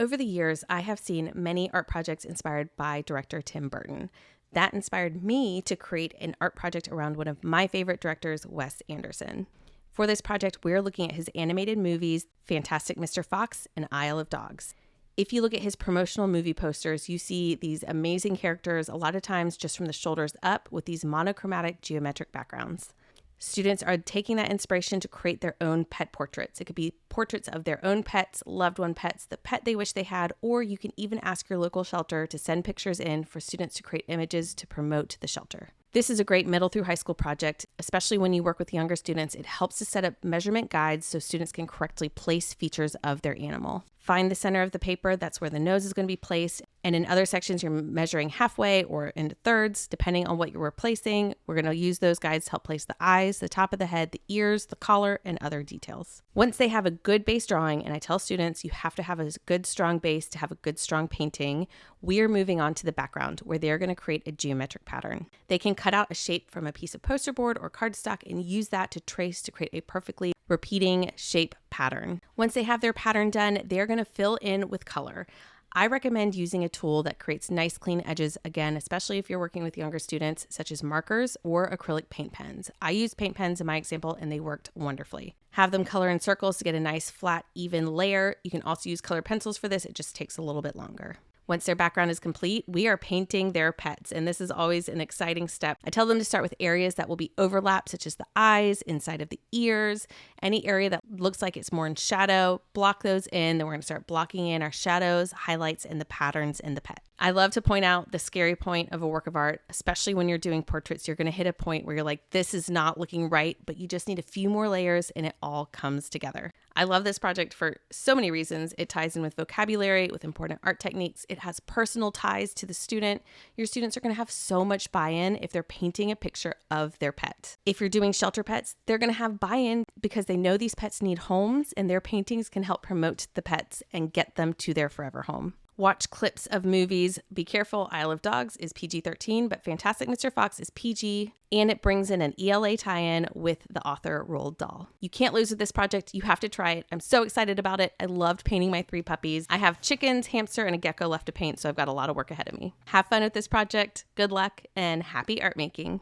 Over the years, I have seen many art projects inspired by director Tim Burton. That inspired me to create an art project around one of my favorite directors, Wes Anderson. For this project, we're looking at his animated movies, Fantastic Mr. Fox and Isle of Dogs. If you look at his promotional movie posters, you see these amazing characters, a lot of times just from the shoulders up, with these monochromatic geometric backgrounds. Students are taking that inspiration to create their own pet portraits. It could be portraits of their own pets, loved one pets, the pet they wish they had, or you can even ask your local shelter to send pictures in for students to create images to promote the shelter. This is a great middle through high school project, especially when you work with younger students. It helps to set up measurement guides so students can correctly place features of their animal. Find the center of the paper, that's where the nose is going to be placed. And in other sections, you're measuring halfway or into thirds, depending on what you're replacing. We're going to use those guides to help place the eyes, the top of the head, the ears, the collar, and other details. Once they have a good base drawing, and I tell students you have to have a good, strong base to have a good, strong painting, we're moving on to the background where they're going to create a geometric pattern. They can cut out a shape from a piece of poster board or cardstock and use that to trace to create a perfectly repeating shape pattern. Once they have their pattern done, they're going to fill in with color. I recommend using a tool that creates nice clean edges, again, especially if you're working with younger students, such as markers or acrylic paint pens. I used paint pens in my example and they worked wonderfully. Have them color in circles to get a nice flat, even layer. You can also use colored pencils for this. It just takes a little bit longer. Once their background is complete, we are painting their pets, and this is always an exciting step. I tell them to start with areas that will be overlapped, such as the eyes, inside of the ears, any area that looks like it's more in shadow, block those in. Then we're going to start blocking in our shadows, highlights, and the patterns in the pet. I love to point out the scary point of a work of art, especially when you're doing portraits. You're going to hit a point where you're like, this is not looking right, but you just need a few more layers and it all comes together. I love this project for so many reasons. It ties in with vocabulary, with important art techniques. It has personal ties to the student. Your students are going to have so much buy-in if they're painting a picture of their pet. If you're doing shelter pets, they're going to have buy-in because they know these pets need homes, and their paintings can help promote the pets and get them to their forever home. Watch clips of movies. Be careful, Isle of Dogs is PG-13, but Fantastic Mr. Fox is PG, and it brings in an ELA tie-in with the author Roald Dahl. You can't lose with this project. You have to try it. I'm so excited about it. I loved painting my 3 puppies. I have chickens, hamster, and a gecko left to paint, so I've got a lot of work ahead of me. Have fun with this project. Good luck, and happy art making.